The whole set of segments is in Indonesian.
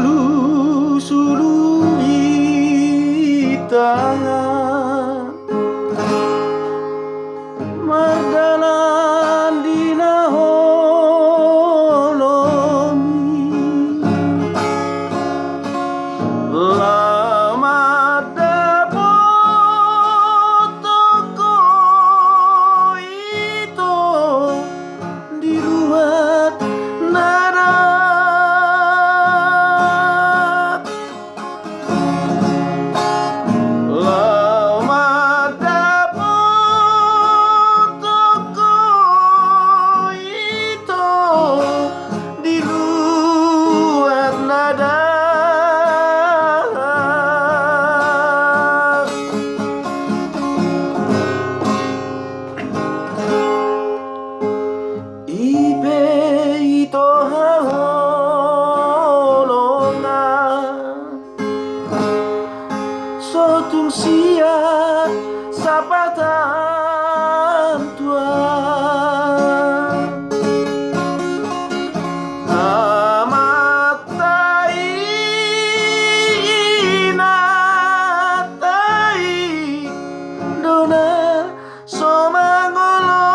sulu-sulu tangan Magdalan dinaholomi Lama dapat toko itu diruat nada Lama dapat toko itu diruat nada Ibe ito haholonga Sotung sia sapatan tua Amatai inatai dona somangolo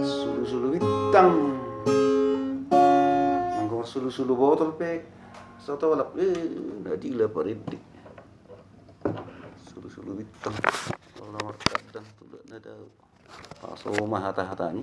Sulu-sulu witang Nangkong sulu-sulu botol pek Soto walap Nadila paridik Sulu-sulu witang Kalau nomor kadang Tulak nada Paso mahata-hatani